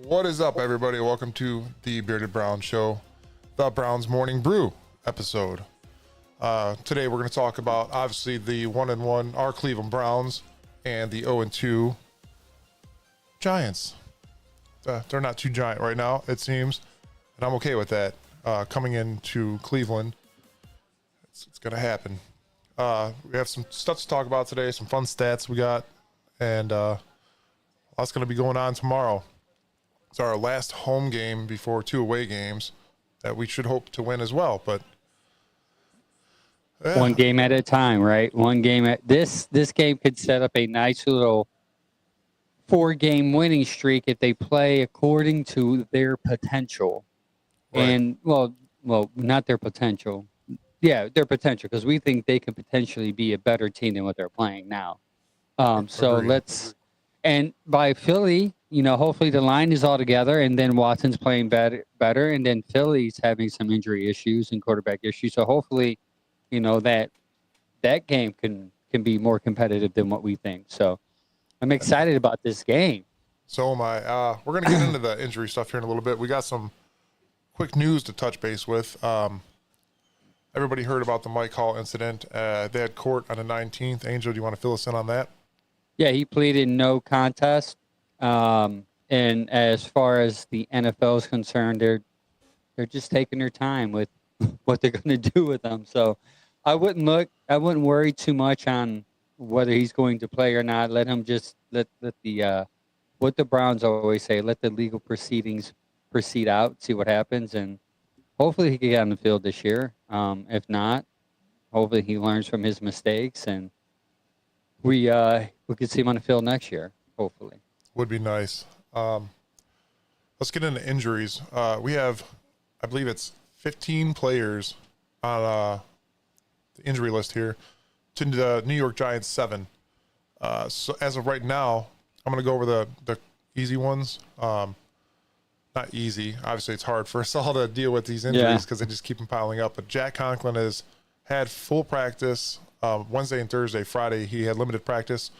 What is up, everybody? Welcome to the Bearded Brown Show, the Browns Morning Brew episode. Today we're going to talk about, obviously, the 1-1, our Cleveland Browns, and the 0-2 Giants. They're not too giant right now, it seems, and I'm okay with that. Coming into Cleveland, it's going to happen. We have some stuff to talk about today, some fun stats we got, and lots going to be going on tomorrow. It's our last home game before 2 away games that we should hope to win as well. But yeah. One game at a time, right? One game at this game could set up a nice little 4-game winning streak if they play according to their potential. Right. And well, not their potential. Yeah, their potential, because we think they could potentially be a better team than what they're playing now. And by Philly, hopefully the line is all together, and then Watson's playing better, and then Philly's having some injury issues and quarterback issues. So hopefully, that game can be more competitive than what we think. So I'm excited about this game. So am I. We're going to get into the injury stuff here in a little bit. We got some quick news to touch base with. Everybody heard about the Mike Hall incident. They had court on the 19th. Angel, do you want to fill us in on that? Yeah, he pleaded no contest. And as far as the NFL is concerned, they're just taking their time with what they're going to do with them. So I wouldn't worry too much on whether he's going to play or not. Let him just let the what the Browns always say, let the legal proceedings proceed out, see what happens, and hopefully he can get on the field this year. If not, hopefully he learns from his mistakes, and we could see him on the field next year, hopefully. Would be nice. Let's get into injuries. We have, I believe it's 15 players on the injury list here. To the New York Giants, 7. So as of right now, I'm going to go over the easy ones. Not easy. Obviously, it's hard for us all to deal with these injuries because they just keep them piling up. But Jack Conklin has had full practice Wednesday and Thursday. Friday, he had limited practice,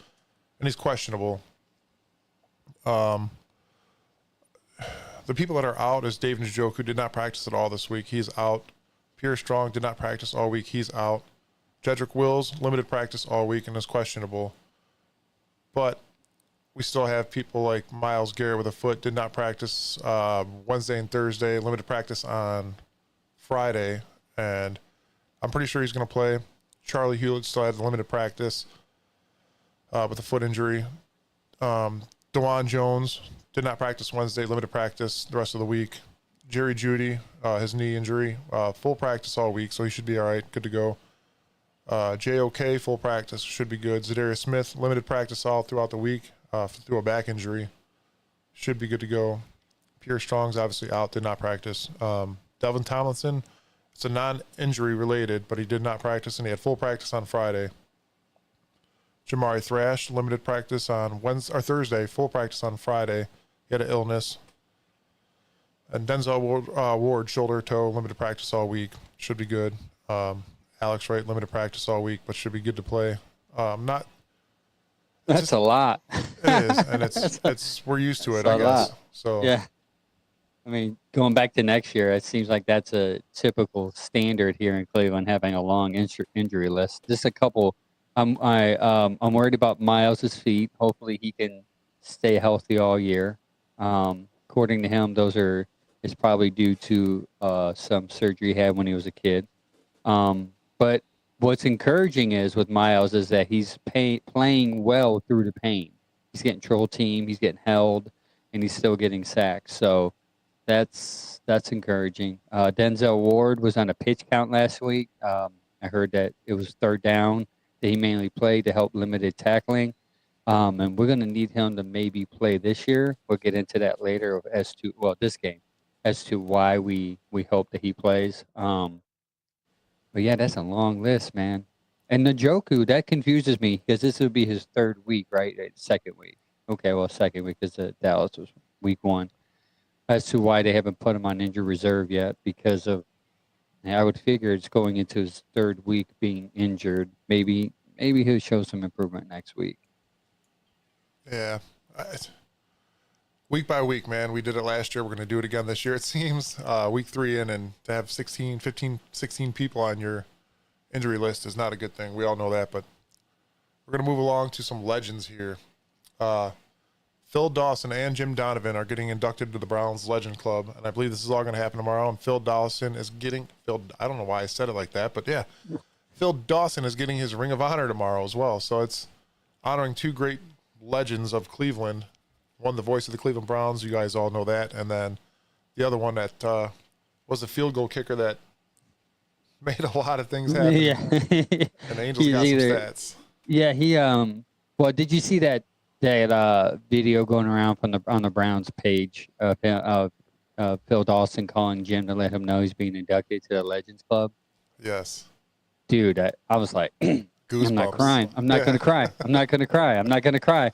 and he's questionable. The people that are out is Dave Njoku, did not practice at all this week. He's out. Pierre Strong did not practice all week. He's out. Jedrick Wills, limited practice all week and is questionable. But we still have people like Myles Garrett with a foot, did not practice Wednesday and Thursday, limited practice on Friday, and I'm pretty sure he's going to play. Charlie Hewlett still had limited practice with a foot injury. DeJuan Jones did not practice Wednesday, limited practice the rest of the week. Jerry Jeudy, his knee injury, full practice all week, so he should be all right, good to go. JOK, full practice, should be good. Zadarius Smith, limited practice all throughout the week through a back injury, should be good to go. Pierre Strong's obviously out, did not practice. Delvin Tomlinson, it's a non-injury related, but he did not practice, and he had full practice on Friday. Jamari Thrash, limited practice on Thursday, full practice on Friday. He had an illness. And Denzel Ward, shoulder, toe, limited practice all week. Should be good. Alex Wright, limited practice all week, but should be good to play. That's a lot. It is, and it's we're used to it, I guess. So yeah. I mean, going back to next year, it seems like that's a typical standard here in Cleveland, having a long injury list. Just a couple. I'm worried about Myles' feet. Hopefully, he can stay healthy all year. According to him, it's probably due to some surgery he had when he was a kid. But what's encouraging is with Myles is that he's playing well through the pain. He's getting triple team, he's getting held, and he's still getting sacked. So that's encouraging. Denzel Ward was on a pitch count last week. I heard that it was third down that he mainly played to help limited tackling. And we're going to need him to maybe play this year. We'll get into that later this game, as to why we hope that he plays. But yeah, that's a long list, man. And Njoku, that confuses me because this would be his third week, right? Second week. Okay, well, second week because Dallas was week 1. As to why they haven't put him on injured reserve yet, because of, I would figure it's going into his third week being injured. Maybe he'll show some improvement next week. Yeah. week by week, man. We did it last year. We're going to do it again this year, it seems. Week 3 in, and to have 16, 15, 16 people on your injury list is not a good thing. We all know that, but we're going to move along to some legends here. Phil Dawson and Jim Donovan are getting inducted to the Browns Legend Club, and I believe this is all going to happen tomorrow. And Phil Dawson is getting I don't know why I said it like that, but yeah, Phil Dawson is getting his Ring of Honor tomorrow as well. So it's honoring two great legends of Cleveland. One, the voice of the Cleveland Browns, you guys all know that, and then the other one that was the field goal kicker that made a lot of things happen. Yeah. And the Angels got some stats. Yeah, he well, did you see that video going around on the Browns page of Phil Dawson calling Jim to let him know he's being inducted to the Legends Club? Yes. Dude, I was like, Goosebumps. I'm not crying. I'm not going to cry. I'm not going to cry. I'm not going to cry.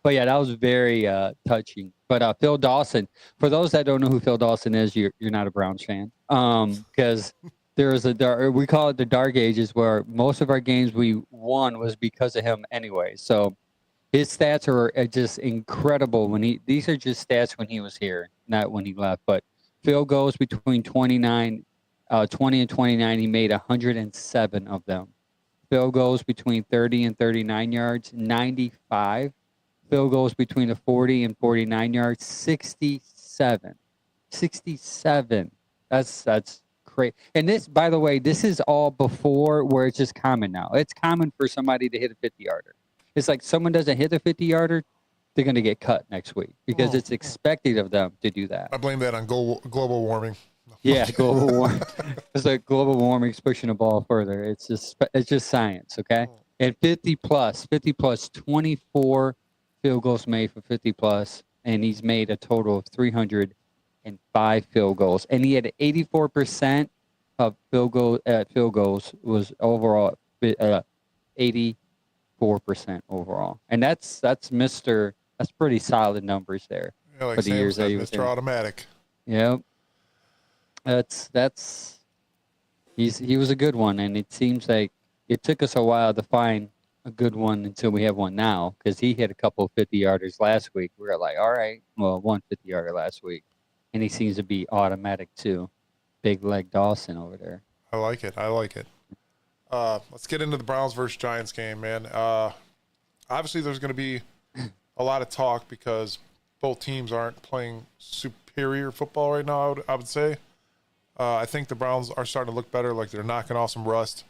But yeah, that was very touching. But Phil Dawson, for those that don't know who Phil Dawson is, you're not a Browns fan. Because we call it the dark ages, where most of our games we won was because of him anyway. So his stats are just incredible. These are just stats when he was here, not when he left. But field goals between 20 and 29, he made 107 of them. Field goals between 30 and 39 yards, 95. Field goals between the 40 and 49 yards, 67. 67. That's great. And this, by the way, this is all before where it's just common now. It's common for somebody to hit a 50-yarder. It's like someone doesn't hit a 50-yarder, they're going to get cut next week because it's expected of them to do that. I blame that on global warming. Yeah, global warming. It's like global warming's pushing the ball further. It's just science, okay? And 50 plus, 24 field goals made for 50 plus, and he's made a total of 305 field goals. And he had 84% of field goals was overall 84% overall. And that's pretty solid numbers there. Yeah, like for the Sam years said, that he was Mr. there. Automatic. Yep. He was a good one, and it seems like it took us a while to find a good one until we have one now, because he hit a couple of 50-yarders last week. We were like, all right, well, one 50-yarder last week, and he seems to be automatic too. Big leg Dawson over there. I like it. Let's get into the Browns versus Giants game, man. Obviously, there's going to be a lot of talk because both teams aren't playing superior football right now, I would say. I think the Browns are starting to look better, like they're knocking off some rust.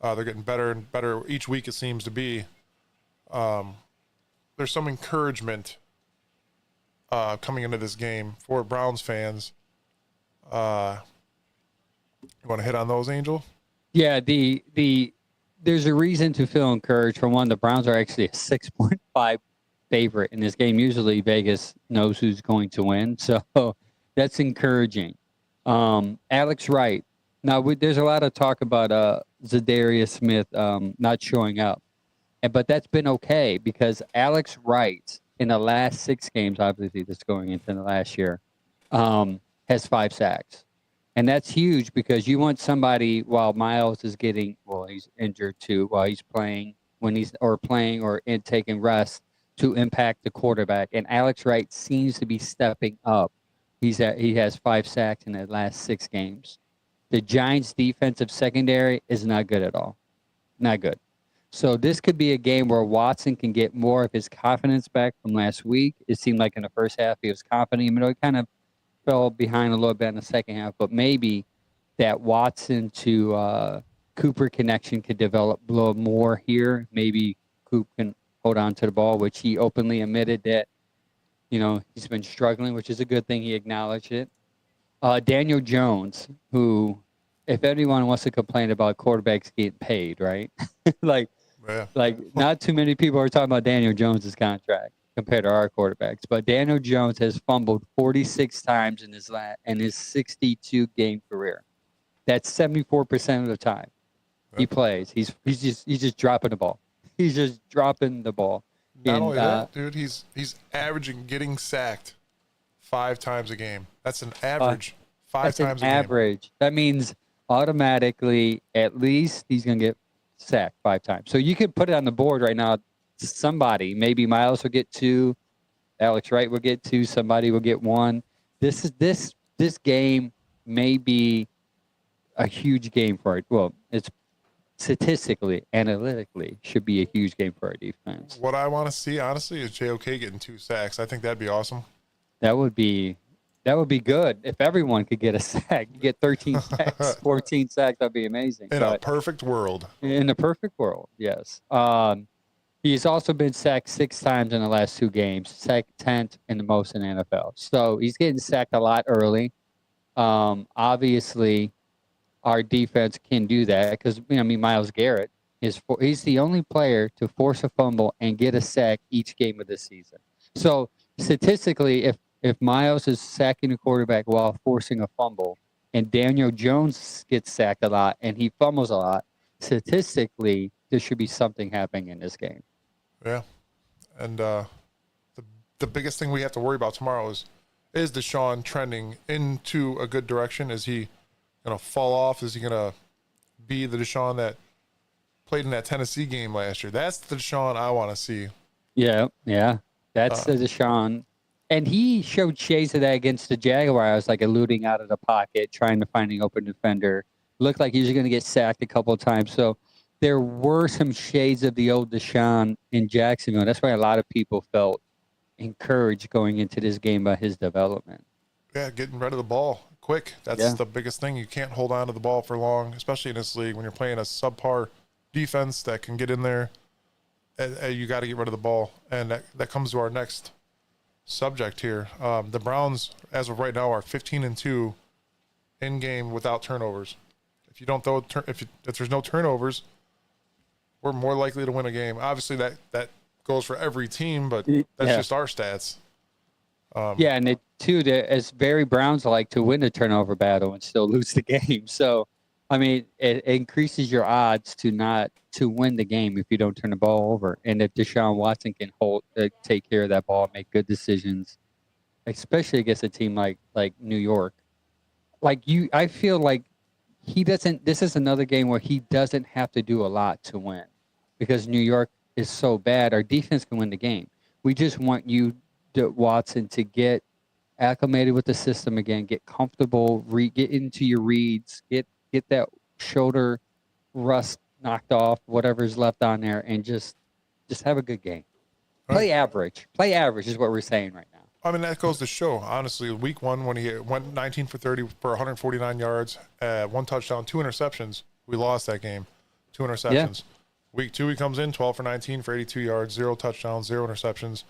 They're getting better and better each week, it seems to be. There's some encouragement coming into this game for Browns fans. You want to hit on those, Angel? Yeah, there's a reason to feel encouraged. For one, the Browns are actually a 6.5 favorite in this game. Usually Vegas knows who's going to win, so that's encouraging. Alex Wright. Now, there's a lot of talk about Zadarius Smith not showing up, but that's been okay because Alex Wright in the last 6 games, obviously that's going into the last year, has 5 sacks. And that's huge because you want somebody while Miles is he's injured too, while he's playing, or taking rest, to impact the quarterback. And Alex Wright seems to be stepping up. He has 5 sacks in the last 6 games. The Giants' defensive secondary is not good at all. Not good. So this could be a game where Watson can get more of his confidence back from last week. It seemed like in the first half he was confident. He kind of fell behind a little bit in the second half, but maybe that Watson to Cooper connection could develop a little more here. Maybe Coop can hold on to the ball, which he openly admitted that, he's been struggling, which is a good thing. He acknowledged it. Daniel Jones, who, if anyone wants to complain about quarterbacks getting paid, right? like not too many people are talking about Daniel Jones's contract compared to our quarterbacks. But Daniel Jones has fumbled 46 times in his 62-game career. That's 74% of the time he plays. He's just dropping the ball. He's just dropping the ball. Not only that, dude, he's averaging getting sacked 5 times a game. That's an average. 5 times a game. Average. That means automatically at least he's going to get sacked 5 times. So you could put it on the board right now. Somebody, maybe Miles will get 2, Alex Wright will get 2. Somebody will get 1. This game may be a huge game for it. Well, it's statistically, analytically, should be a huge game for our defense. What I want to see, honestly, is JOK getting 2 sacks. I think that'd be awesome. That would be good if everyone could get a sack. You get 13 sacks, 14 sacks. That'd be amazing. In a perfect world. In a perfect world, yes. He's also been sacked 6 times in the last 2 games, sacked 10th in the most in the NFL. So he's getting sacked a lot early. Obviously, our defense can do that because Myles Garrett he's the only player to force a fumble and get a sack each game of the season. So statistically, if Myles is sacking the quarterback while forcing a fumble, and Daniel Jones gets sacked a lot and he fumbles a lot, statistically, there should be something happening in this game. Yeah, and the biggest thing we have to worry about tomorrow is Deshaun trending into a good direction? Is he going to fall off? Is he going to be the Deshaun that played in that Tennessee game last year? That's the Deshaun I want to see. Yeah, that's the Deshaun. And he showed shades of that against the Jaguars, like eluding out of the pocket, trying to find an open defender. Looked like he was going to get sacked a couple of times. So there were some shades of the old Deshaun in Jacksonville. That's why a lot of people felt encouraged going into this game by his development. Yeah, getting rid of the ball quick. That's the biggest thing. You can't hold on to the ball for long, especially in this league when you're playing a subpar defense that can get in there. You got to get rid of the ball. And that comes to our next subject here. The Browns, as of right now, are 15-2 in game without turnovers. If you don't throw, if there's no turnovers, we're more likely to win a game. Obviously, that goes for every team, but that's just our stats. And as very Browns like to win the turnover battle and still lose the game. So, I mean, it increases your odds to win the game if you don't turn the ball over. And if Deshaun Watson can take care of that ball, make good decisions, especially against a team like New York. I feel like he doesn't. This is another game where he doesn't have to do a lot to win, because New York is so bad. Our defense can win the game. We just want you, Watson, to get acclimated with the system again, get comfortable, get into your reads, get that shoulder rust knocked off, whatever's left on there, and just have a good game. Play average. Play average is what we're saying right now. I mean, that goes to show, honestly, week 1 when he went 19 for 30 for 149 yards, 1 touchdown, 2 interceptions, we lost that game. 2 interceptions. Yeah. Week 2, he comes in 12 for 19 for 82 yards, 0 touchdowns, 0 interceptions.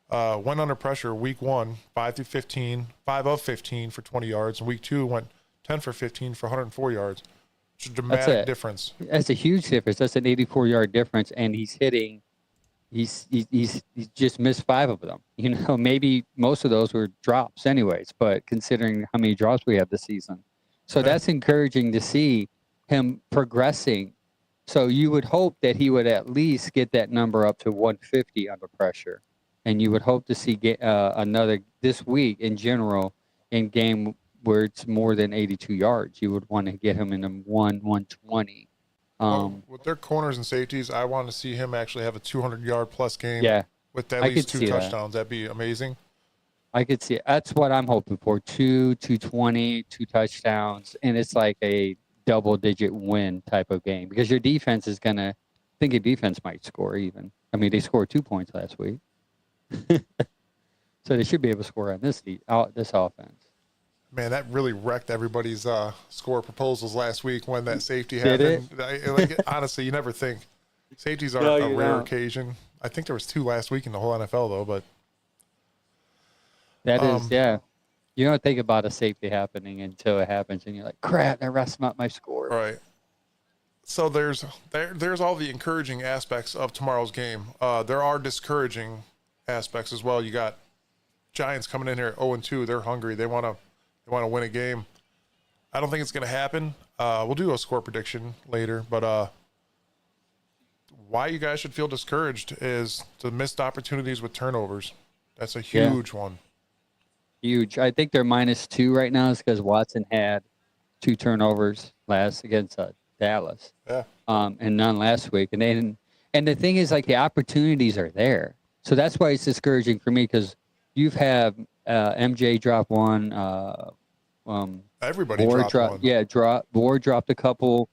Went under pressure week 1, 5 of 15 for 20 yards. And week 2 went 10 for 15 for 104 yards. It's a dramatic difference. That's a huge difference. That's an 84-yard difference, and he's hitting. He's just missed 5 of them. Maybe most of those were drops anyways, but considering how many drops we have this season. So that's encouraging to see him progressing. So you would hope that he would at least get that number up to 150 under pressure. And you would hope to see another this week in general in game where it's more than 82 yards. You would want to get him in the 120. With their corners and safeties, I want to see him actually have a 200-yard plus game. Yeah, with at least 2 touchdowns. That'd be amazing. I could see it. That's what I'm hoping for. 220, 2 touchdowns, and it's like a double-digit win type of game, because your defense is going to – think your defense might score even. I mean, they scored 2 points last week. So they should be able to score on this offense. Man, that really wrecked everybody's score proposals last week when that safety happened. Honestly, you never think. Safeties are a rare occasion. I think there was 2 last week in the whole NFL, though. But that is, you don't think about a safety happening until it happens, and you're like, crap, that messed up my score. Right. So there's all the encouraging aspects of tomorrow's game. There are discouraging aspects as well. You got Giants coming in here at 0-2. They're hungry. They want to win a game. I don't think it's going to happen. We'll do a score prediction later, but why you guys should feel discouraged is the missed opportunities with turnovers. That's a huge one. Huge. I think they're -2 right now is because Watson had 2 turnovers last against Dallas. Yeah. And none last week. And the thing is, like, the opportunities are there. So that's why it's discouraging for me because you've had MJ drop one, Everybody Ward dropped one. Ward dropped a couple.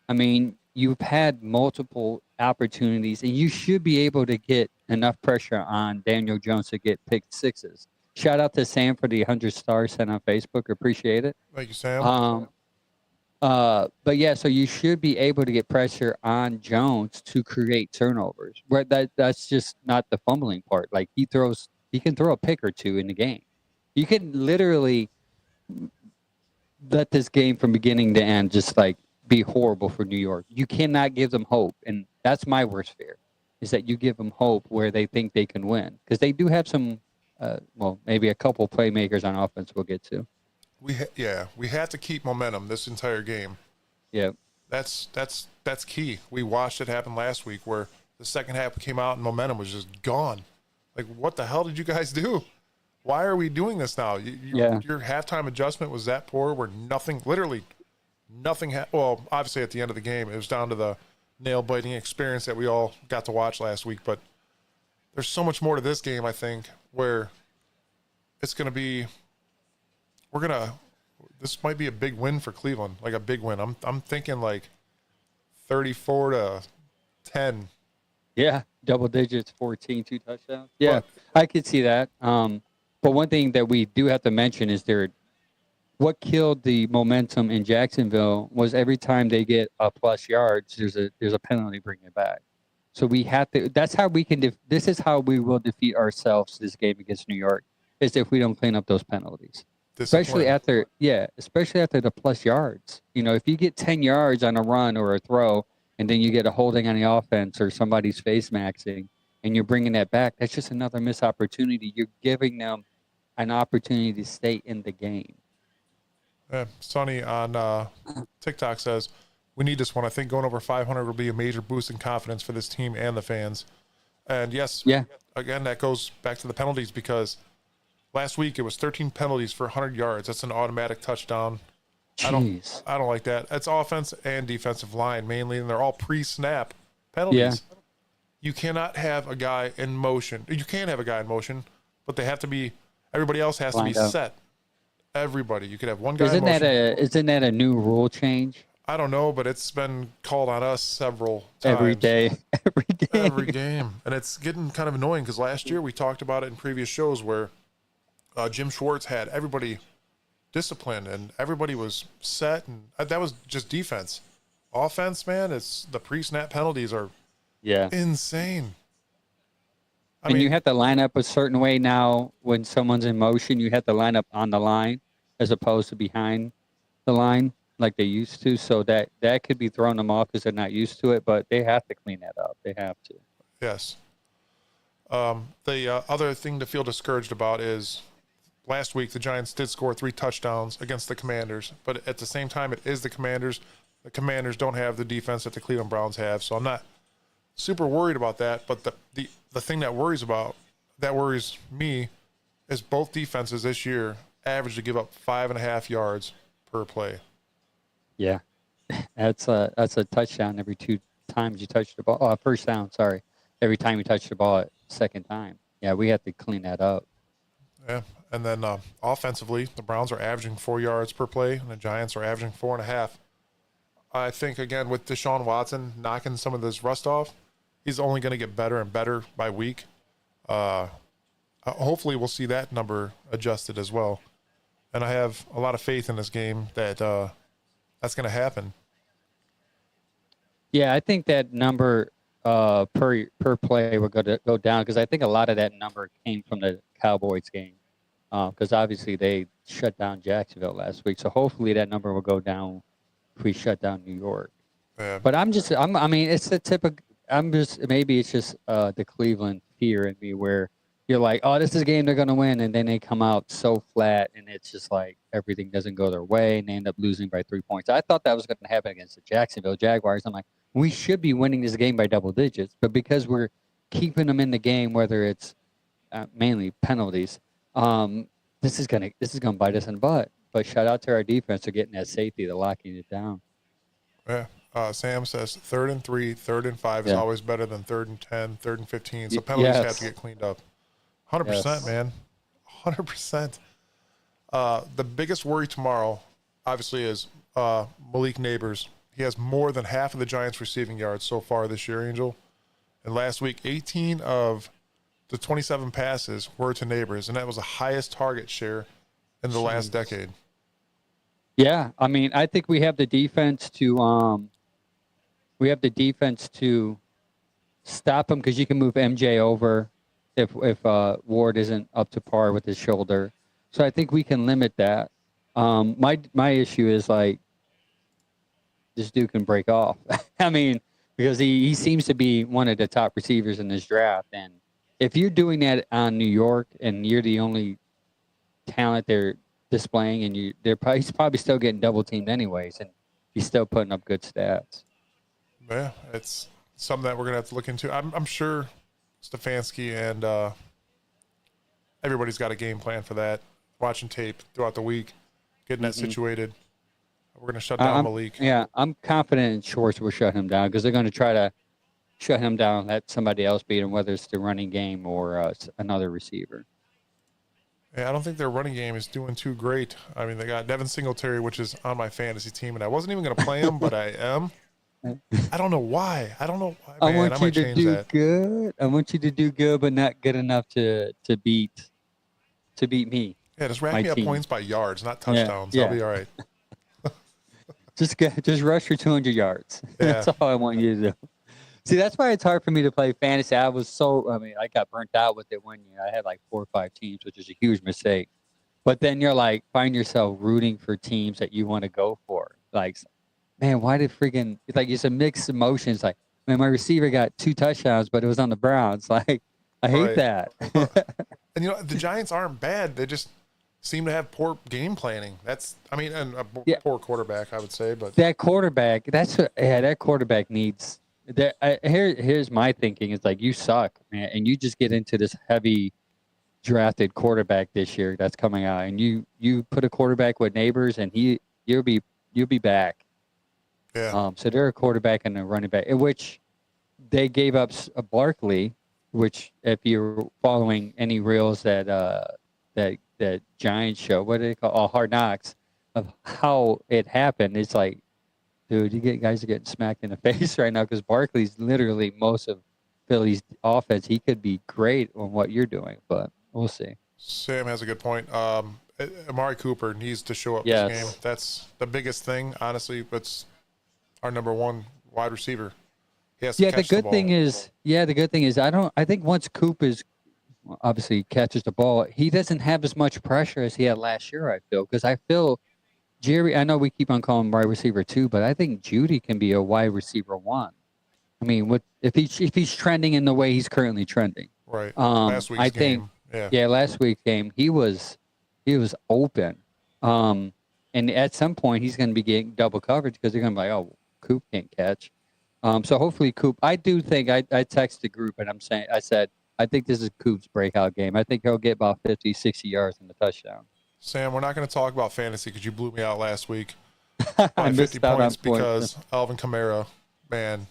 I mean, you've had multiple opportunities, and you should be able to get enough pressure on Daniel Jones to get pick sixes. Shout out to Sam for the 100 stars sent on Facebook. Appreciate it. Thank you, Sam. But yeah, so you should be able to get pressure on Jones to create turnovers. Where that's just not the fumbling part. Like he can throw a pick or two in the game. You can literally let this game from beginning to end just like be horrible for New York. You cannot give them hope, and that's my worst fear, is that you give them hope where they think they can win because they do have some, maybe a couple playmakers on offense we'll get to. We have to keep momentum this entire game. Yeah, that's key. We watched it happen last week where the second half came out and momentum was just gone. Like, what the hell did you guys do? Why are we doing this now? Your halftime adjustment was that poor where literally nothing. Well, obviously at the end of the game, it was down to the nail-biting experience that we all got to watch last week. But there's so much more to this game, I think, where it's going to be. This might be a big win for Cleveland, like a big win. I'm thinking like 34-10. Yeah, double digits, 14, 2 touchdowns. Yeah, I could see that. But one thing that we do have to mention is what killed the momentum in Jacksonville was every time they get a plus yards, there's a penalty bringing it back. So we have to. That's how we can. This is how we will defeat ourselves this game against New York, is if we don't clean up those penalties. Especially after the plus yards. You know, if you get 10 yards on a run or a throw, and then you get a holding on the offense or somebody's face maxing, and you're bringing that back, that's just another missed opportunity. You're giving them an opportunity to stay in the game. Sonny on TikTok says, we need this one. I think going over 500 will be a major boost in confidence for this team and the fans. And yes, again, that goes back to the penalties because last week it was 13 penalties for 100 yards. That's an automatic touchdown. Jeez. I don't like that. It's offense and defensive line mainly, and they're all pre-snap penalties. Yeah. You cannot have a guy in motion. You can have a guy in motion, but they have to be. Everybody else has to be set. Everybody. You could have one guy. Isn't that a new rule change? I don't know, but it's been called on us several times. Every day, every game, and it's getting kind of annoying because last year we talked about it in previous shows where Jim Schwartz had everybody disciplined and everybody was set, and that was just defense. Offense, man, it's the pre-snap penalties are insane. I mean, you have to line up a certain way now. When someone's in motion, you have to line up on the line as opposed to behind the line like they used to. So that could be throwing them off because they're not used to it. But they have to clean that up. They have to. Yes. The other thing to feel discouraged about is last week the Giants did score 3 touchdowns against the Commanders, but at the same time, it is the Commanders. The Commanders don't have the defense that the Cleveland Browns have, so I'm not super worried about that. But the thing that worries me is both defenses this year average to give up 5.5 yards per play. Yeah, that's a touchdown every 2 times you touch the ball. Oh, first down, sorry. Every time you touch the ball, second time. Yeah, we have to clean that up. Yeah, and then offensively, the Browns are averaging 4 yards per play, and the Giants are averaging 4.5. I think, again, with Deshaun Watson knocking some of this rust off, he's only going to get better and better by week. Hopefully we'll see that number adjusted as well. And I have a lot of faith in this game that that's going to happen. Yeah, I think that number per play will go down because I think a lot of that number came from the Cowboys game because obviously they shut down Jacksonville last week. So hopefully that number will go down if we shut down New York. Yeah. But it's the typical. Maybe it's just the Cleveland fear in me where you're like, oh, this is a game they're going to win. And then they come out so flat and it's just like everything doesn't go their way and they end up losing by 3 points. I thought that was going to happen against the Jacksonville Jaguars. I'm like, we should be winning this game by double digits. But because we're keeping them in the game, whether it's mainly penalties, this is gonna bite us in the butt. But shout out to our defense for getting that safety, to locking it down. Yeah. Sam says 3rd and 3, 3rd and 5 is Yeah. always better than 3rd and 10, 3rd and 15. So penalties have to get cleaned up. 100%, Yes. man. 100%. The biggest worry tomorrow, obviously, is Malik Neighbors. He has more than half of the Giants' receiving yards so far this year, Angel. And last week, 18 of the 27 passes were to Neighbors, and that was the highest target share in the last decade. Yeah, I mean, I think we have the defense to stop him because you can move MJ over if Ward isn't up to par with his shoulder. So I think we can limit that. My issue is like this dude can break off. I mean, because he seems to be one of the top receivers in this draft, and if you're doing that on New York and you're the only talent they're displaying, and he's probably still getting double teamed anyways, and he's still putting up good stats. Yeah, it's something that we're gonna have to look into. I'm sure Stefanski and everybody's got a game plan for that. Watching tape throughout the week, getting that situated. We're gonna shut down Malik. Yeah, I'm confident Schwartz will shut him down because they're going to try to shut him down and let somebody else beat him, whether it's the running game or another receiver. Yeah, I don't think their running game is doing too great. I mean, they got Devin Singletary, which is on my fantasy team, and I wasn't even going to play him, but I am. I don't know why. I don't know why. Man, I want you to do good. I want you to do good, but not good enough to beat me. Yeah, just rack me up points by yards, not touchdowns. Yeah. I'll be all right. Just rush for 200 yards. Yeah. That's all I want you to do. See, that's why it's hard for me to play fantasy. I got burnt out with it one year. I had like 4 or 5 teams, which is a huge mistake. But then you're like, find yourself rooting for teams that you want to go for. Like, man, why did freaking, it's like, it's a mixed emotions. Like, man, my receiver got 2 touchdowns, but it was on the Browns. Like, I hate that. And, you know, the Giants aren't bad. They just seem to have poor game planning. And a poor quarterback, I would say. But that quarterback, that quarterback needs. Here's my thinking. It's like, you suck, man, and you just get into this heavy drafted quarterback this year that's coming out, and you put a quarterback with Neighbors, and you'll be back. Yeah. So they're a quarterback and a running back, in which they gave up a Barkley, which if you're following any reels that Giants show, what do they call Hard Knocks, of how it happened, it's like, dude, guys are getting smacked in the face right now because Barkley's literally most of Philly's offense. He could be great on what you're doing, but we'll see. Sam has a good point. Amari Cooper needs to show up Yes. this game. That's the biggest thing, honestly. It's our number one wide receiver. He has to catch the ball. The good thing is I think once Coop obviously catches the ball, he doesn't have as much pressure as he had last year, I feel, because I feel Jerry, I know we keep on calling him wide receiver 2, but I think Judy can be a wide receiver 1. I mean, if he's trending in the way he's currently trending. Right. Last week's game. Last week's game he was open. And at some point he's going to be getting double coverage because they're going to be like, oh, Coop can't catch. So hopefully Coop. I do think I texted the group and I said I think this is Coop's breakout game. I think he'll get about 50, 60 yards in the touchdown. Sam, we're not going to talk about fantasy because you blew me out last week. I missed 50 out points on because Alvin Kamara, man.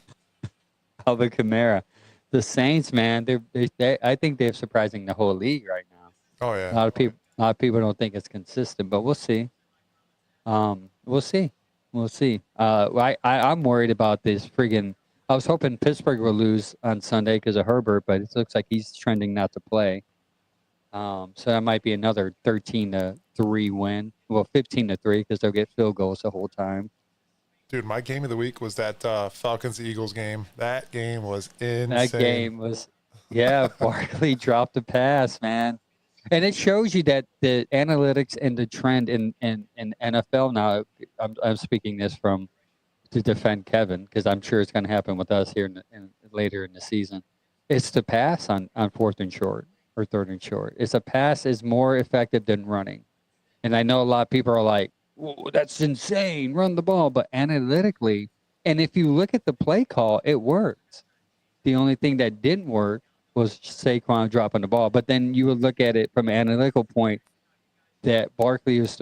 Alvin Kamara. The Saints, man, I think they're surprising the whole league right now. Oh, yeah. A lot of people don't think it's consistent, but we'll see. We'll see. I'm worried about this friggin'. I was hoping Pittsburgh will lose on Sunday because of Herbert, but it looks like he's trending not to play. So that might be another 13-3 win. Well, 15-3 because they'll get field goals the whole time. Dude, my game of the week was that Falcons-Eagles game. That game was insane. That game was, Barkley dropped the pass, man. And it shows you that the analytics and the trend in NFL now, I'm speaking this to defend Kevin because I'm sure it's going to happen with us here later in the season. It's the pass on 4th and short. Or 3rd and short. It's a pass is more effective than running. And I know a lot of people are like, whoa, that's insane, run the ball. But analytically, and if you look at the play call, it works. The only thing that didn't work was Saquon dropping the ball. But then you would look at it from an analytical point that Barkley is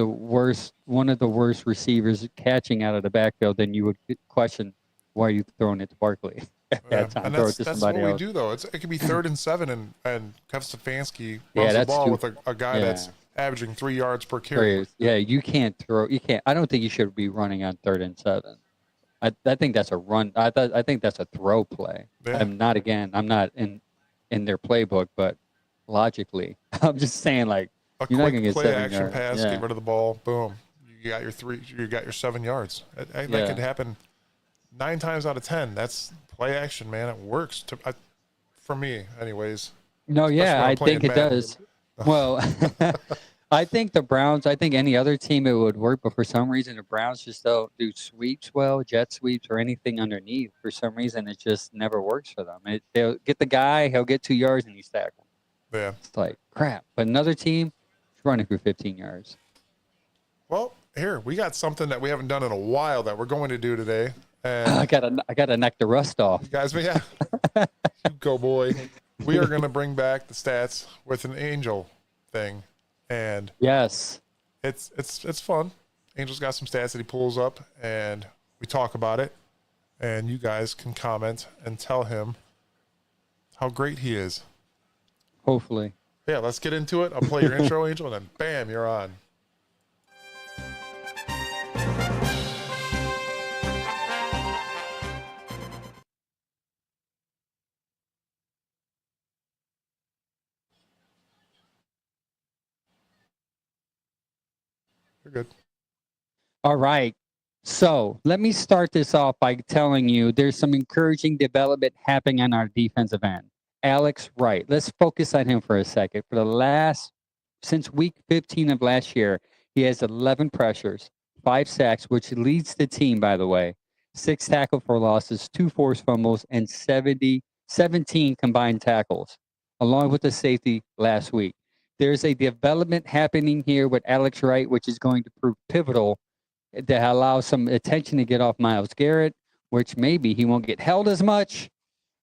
one of the worst receivers catching out of the backfield, then you would question why are you throwing it to Barkley at that time? And Throw that's it to that's somebody what we else. do though. It could be 3rd and 7, and Kevin Stefanski Yeah, runs the that's ball too. with a guy Yeah. that's averaging 3 yards per carry. Players. Yeah, you can't throw. You can't. I don't think you should be running on 3rd and 7. I think that's a run. I think that's a throw play. Yeah. I'm not in their playbook, but logically, I'm just saying like A you're not quick gonna get play 7 action yards. pass, Yeah. get rid of the ball, boom. You got your 7 yards. That Yeah. could happen 9 times out of 10. That's play action, man. It works for me, anyways. No, Especially yeah, when I'm I playing think it Madden. does. Well, I think the Browns. I think any other team it would work, but for some reason the Browns just don't do sweeps well, jet sweeps or anything underneath. For some reason, it just never works for them. They'll get the guy, he'll get 2 yards, and he's tackled. Yeah. It's like crap. But another team is running for 15 yards. Well, here we got something that we haven't done in a while that we're going to do today. And I gotta knock the rust off. guys, but yeah, you go boy. We are going to bring back the stats with an angel thing, and Yes. it's fun. Angel's got some stats that he pulls up, and we talk about it, and you guys can comment and tell him how great he is. Hopefully. Yeah, let's get into it. I'll play your intro, Angel, and then bam, you're on. You're good. All right. So let me start this off by telling you there's some encouraging development happening on our defensive end. Alex Wright. Let's focus on him for a second. Since week 15 of last year, he has 11 pressures, 5 sacks, which leads the team, by the way, 6 tackle for losses, 2 forced fumbles, and 17 combined tackles, along with the safety last week. There's a development happening here with Alex Wright, which is going to prove pivotal that allows some attention to get off Myles Garrett, which maybe he won't get held as much,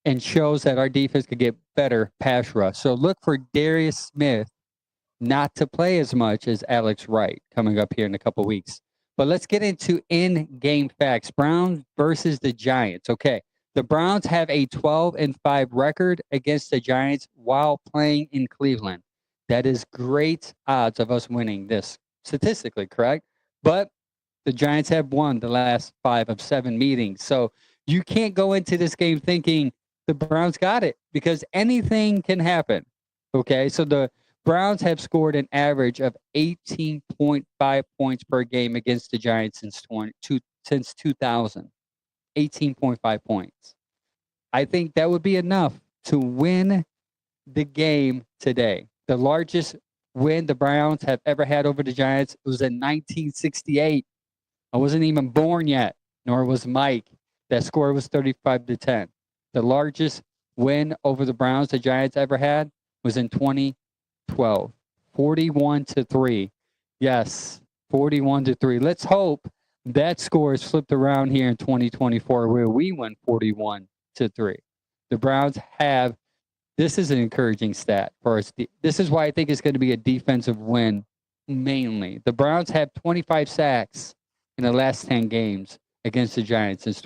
and shows that our defense could get better pass rush. So look for Darius Smith not to play as much as Alex Wright coming up here in a couple weeks. But let's get into in-game facts. Browns versus the Giants. Okay, the Browns have a 12-5 record against the Giants while playing in Cleveland. That is great odds of us winning this statistically, correct? But the Giants have won the last 5 of 7 meetings. So you can't go into this game thinking the Browns got it because anything can happen. Okay, so the Browns have scored an average of 18.5 points per game against the Giants since 2000. 18.5 points. I think that would be enough to win the game today. The largest win the Browns have ever had over the Giants was in 1968. I wasn't even born yet, nor was Mike. That score was 35-10. The largest win over the Browns the Giants ever had was in 2012, 41-3. Yes, 41-3. Let's hope that score is flipped around here in 2024 where we win 41-3. The Browns have, this is an encouraging stat for us. This is why I think it's going to be a defensive win mainly. The Browns have 25 sacks in the last 10 games against the Giants since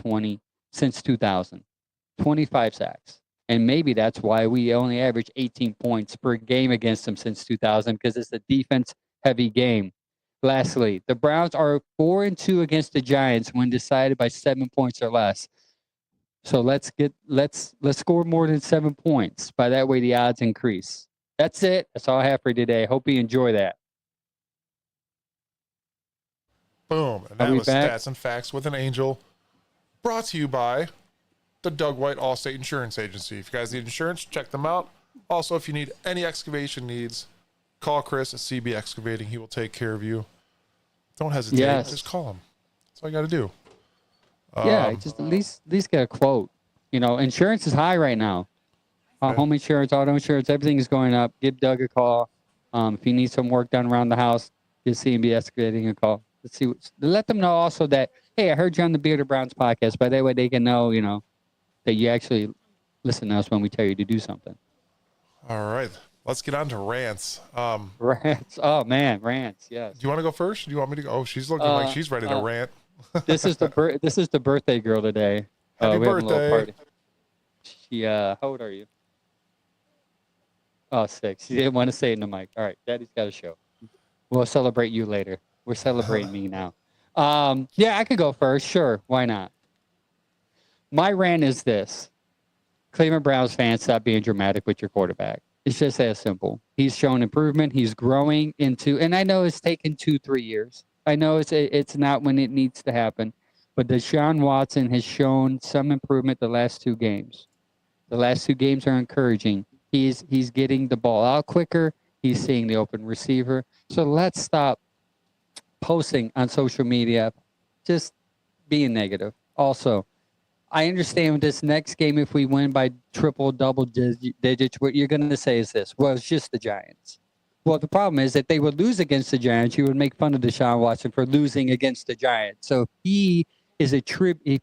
2000. 25 sacks. And maybe that's why we only average 18 points per game against them since 2000 because it's a defense-heavy game. Lastly, the Browns are 4-2 against the Giants when decided by 7 points or less. So let's score more than 7 points. By that way, the odds increase. That's it. That's all I have for you today. Hope you enjoy that. Boom. And Are that we was back? Stats and Facts with an Angel, brought to you by the Doug White Allstate Insurance Agency. If you guys need insurance, check them out. Also, if you need any excavation needs, call Chris at CB Excavating. He will take care of you. Don't hesitate. Yes. Just call him. That's all you got to do. Yeah, just at least get a quote. You know, insurance is high right now. Right. Home insurance, auto insurance, everything is going up. Give Doug a call. If you need some work done around the house, give CB Excavating a call. Let's see. Let them know also that, hey, I heard you on the Bearded Browns podcast. By that way, they can know, you know, that you actually listen to us when we tell you to do something. All right. Let's get on to rants. Do Rants. Oh, man, rants, yes. you want to go first? Do you want me to go? Oh, she's looking like she's ready to rant. This is the birthday girl today. Happy we have a little birthday. party. She, how old are you? Oh, 6. You didn't want to say it in the mic. All right, Daddy's got a show. We'll celebrate you later. We're celebrating me now. Yeah, I could go first. Sure, why not? My rant is this. Cleveland Browns fans, stop being dramatic with your quarterback. It's just that simple. He's shown improvement. He's growing into, and I know it's taken 2-3 years. I know it's not when it needs to happen, but Deshaun Watson has shown some improvement the last 2 games. The last 2 games are encouraging. He's getting the ball out quicker. He's seeing the open receiver. So let's stop posting on social media, just being negative. Also, I understand this next game, if we win by double digits, what you're going to say is this. Well, it's just the Giants. Well, the problem is that they would lose against the Giants. You would make fun of Deshaun Watson for losing against the Giants. So if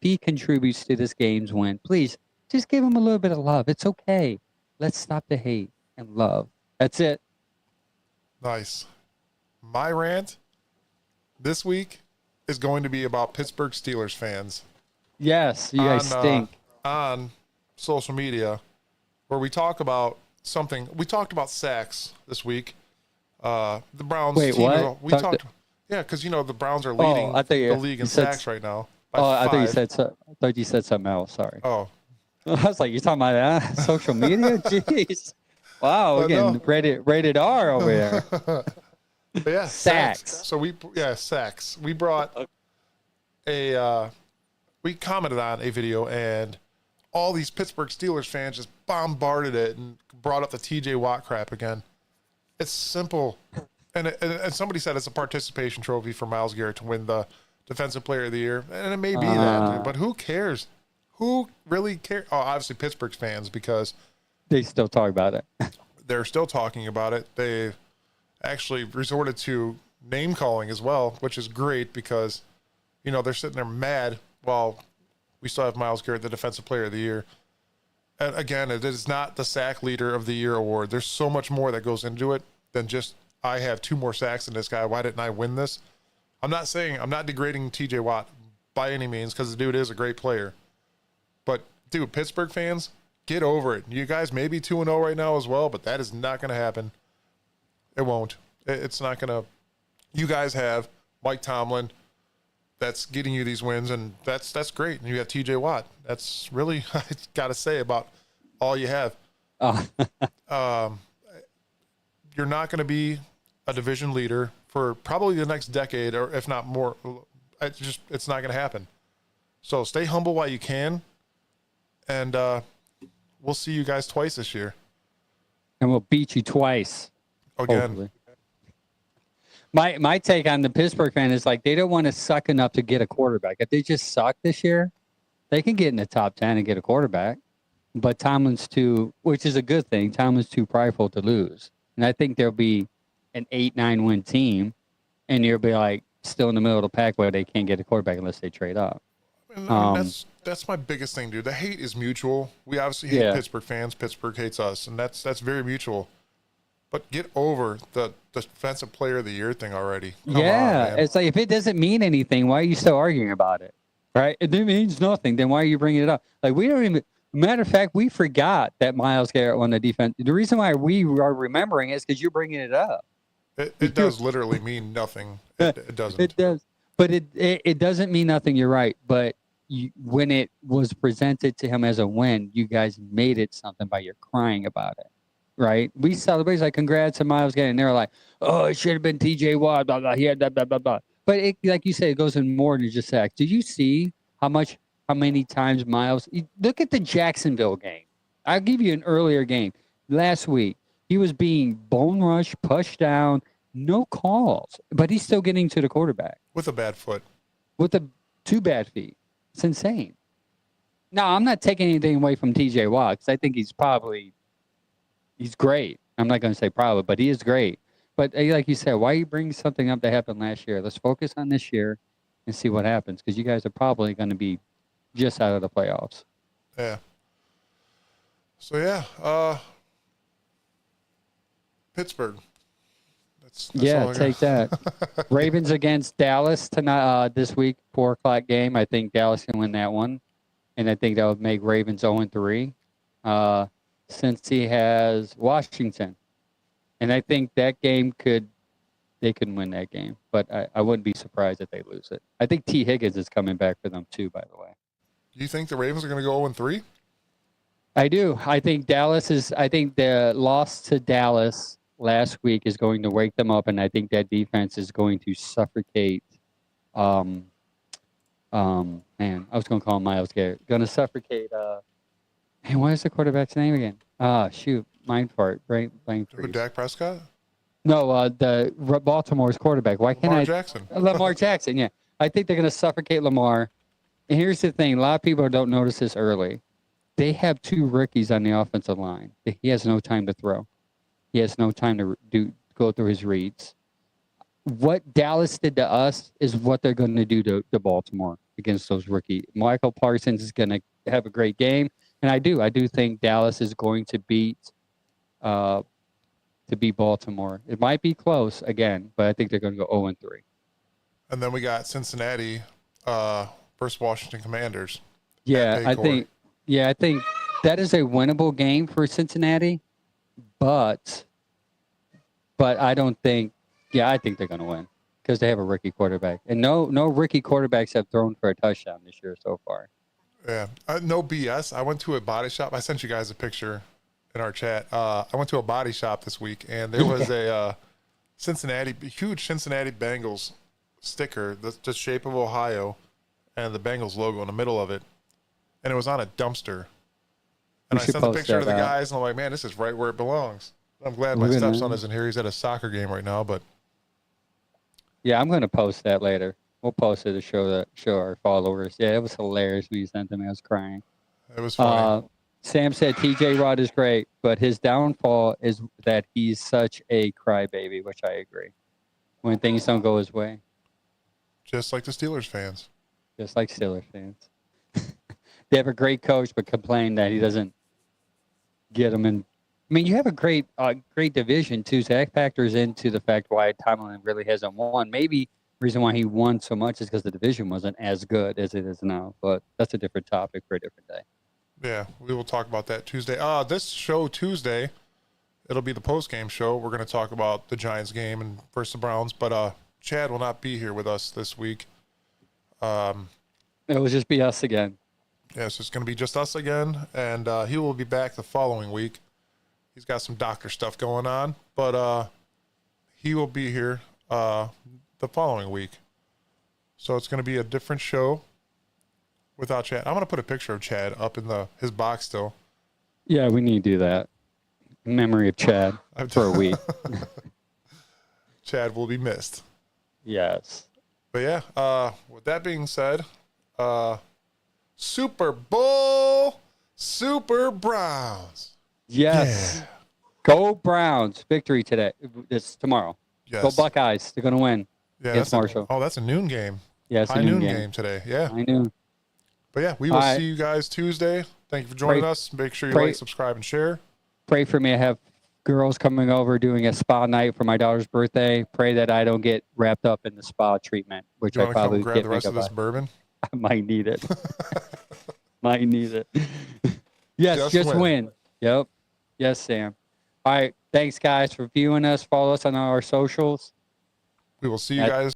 he contributes to this game's win, please just give him a little bit of love. It's okay. Let's stop the hate and love. That's it. Nice. My rant this week is going to be about Pittsburgh Steelers fans. Yes, you guys stink. On social media, where we talk about something. We talked about sacks this week. The Browns. Wait, team what? Yeah, because the Browns are leading the league in sacks right now. I thought you said something else. Sorry. Oh, I was like, you're talking about social media? Jeez. Wow, we're getting rated R over there. But yeah, sacks. So sacks. We brought we commented on a video, and all these Pittsburgh Steelers fans just bombarded it and brought up the TJ Watt crap again. It's simple. And somebody said it's a participation trophy for Myles Garrett to win the Defensive Player of the Year. And it may be that, but who cares? Who really cares? Oh, obviously Pittsburgh fans, because they still talk about it. They're still talking about it. They actually resorted to name calling as well, which is great because, they're sitting there mad while we still have Myles Garrett, the Defensive Player of the Year. And again, it is not the Sack Leader of the Year award. There's so much more that goes into it than just, I have 2 more sacks than this guy. Why didn't I win this? I'm not degrading TJ Watt by any means, because the dude is a great player. But, dude, Pittsburgh fans, get over it. You guys may be 2-0 right now as well, but that is not going to happen. It won't. It's not going to. You guys have Mike Tomlin that's getting you these wins, and that's great. And you have TJ Watt. That's really, I got to say, about all you have. You're not going to be a division leader for probably the next decade, or if not more. It's not going to happen. So stay humble while you can, and we'll see you guys twice this year. And we'll beat you twice. Again. Hopefully. My take on the Pittsburgh fan is like, they don't want to suck enough to get a quarterback. If they just suck this year, they can get in the top 10 and get a quarterback. But Tomlin's which is a good thing, Tomlin's too prideful to lose. And I think there'll be an 8-9 win team, and you'll be like still in the middle of the pack where they can't get a quarterback unless they trade up. I mean, that's my biggest thing, dude. The hate is mutual. We obviously hate Pittsburgh fans. Pittsburgh hates us, and that's very mutual. But get over the Defensive Player of the Year thing already. Come on, man. It's like, if it doesn't mean anything, why are you still arguing about it? Right? If it means nothing, then why are you bringing it up? Like, we don't even. Matter of fact, we forgot that Myles Garrett won the defense. The reason why we are remembering it is because you're bringing it up. It does literally mean nothing. It doesn't. It does, but it doesn't mean nothing. You're right, but when it was presented to him as a win, you guys made it something by your crying about it. Right? We celebrate, like, congrats to Myles Garrett, and they're like, oh, it should have been TJ Watt, blah, blah, he had that, blah, blah, blah. But it, like you said, it goes in more than just sacks. Did you see how many times Myles, look at the Jacksonville game. I'll give you an earlier game. Last week, he was being bone rushed, pushed down, no calls, but he's still getting to the quarterback. With a bad foot. With 2 bad feet. It's insane. Now, I'm not taking anything away from TJ Watt, because I think he's great. I'm not going to say probably, but he is great. But like you said, why are you bringing something up that happened last year? Let's focus on this year and see what happens, because you guys are probably going to be just out of the playoffs. Yeah. So, yeah. Pittsburgh. That's take that. Ravens against Dallas tonight, this week, 4:00 game. I think Dallas can win that one. and I think that would make Ravens 0-3. Since he has Washington, and I think that game they could win that game, but I wouldn't be surprised if they lose it. I think T. Higgins is coming back for them too, by the way. Do you think the Ravens are going to go 0-3? I do. I think the loss to Dallas last week is going to wake them up, and I think that defense is going to suffocate. Man, I was going to call him Myles Garrett. Going to suffocate. Man, what is the quarterback's name again? Shoot, mind fart, brain Who, freeze. Dak Prescott? No, the Baltimore's quarterback. Why can't Lamar I? Jackson. Lamar Jackson. Yeah, I think they're going to suffocate Lamar. And here's the thing: a lot of people don't notice this early. They have 2 rookies on the offensive line. He has no time to throw. He has no time to go through his reads. What Dallas did to us is what they're going to do to Baltimore against those rookies. Michael Parsons is going to have a great game, and I do think Dallas is going to beat Baltimore. It might be close again, but I think they're going to go 0-3. And then we got Cincinnati versus Washington Commanders. Yeah, I think that is a winnable game for Cincinnati, but I don't think. Yeah, I think they're going to win because they have a rookie quarterback, and no rookie quarterbacks have thrown for a touchdown this year so far. Yeah, no BS. I went to a body shop. I sent you guys a picture in our chat. I went to a body shop this week, and there was a huge Cincinnati Bengals sticker, the shape of Ohio, and the Bengals logo in the middle of it, and it was on a dumpster. And I sent the picture to the guys, and I'm like, man, this is right where it belongs. I'm glad my stepson isn't here. He's at a soccer game right now, but. Yeah, I'm going to post that later. We'll post it to show our followers. Yeah, it was hilarious when you sent them. I was crying. It was funny. Sam said TJ Watt is great, but his downfall is that he's such a crybaby, which I agree. When things don't go his way. Just like the Steelers fans. Just like Steelers fans. They have a great coach, but complain that he doesn't get them in. I mean, you have a great division, too, so that factors into the fact why Tomlin really hasn't won. Maybe the reason why he won so much is because the division wasn't as good as it is now, but that's a different topic for a different day. Yeah, we will talk about that Tuesday. This show Tuesday, it'll be the post-game show. We're going to talk about the Giants game and versus the Browns, but Chad will not be here with us this week. It will just be us again. Yes, it's going to be just us again, and he will be back the following week. He's got some doctor stuff going on, but he will be here the following week. So it's going to be a different show without Chad. I'm going to put a picture of Chad up in his box still. Yeah, we need to do that. In memory of Chad for a week. Chad will be missed. Yes. But yeah, with that being said, Super Bowl, Super Browns. Yes. Yeah. Go Browns. Victory today. It's tomorrow. Yes. Go Buckeyes. They're going to win. Yeah, against Marshall. That's a noon game. Yeah, it's High a noon game today. Yeah. I knew. But yeah, we will see you guys Tuesday. Thank you for joining us. Make sure you like, subscribe, and share. Pray for me. I have girls coming over doing a spa night for my daughter's birthday. Pray that I don't get wrapped up in the spa treatment, which I probably come grab the rest of this bourbon. I might need it. Might need it. Yes, just win. Yep. Yes, Sam. All right. Thanks, guys, for viewing us. Follow us on our socials. We will see you guys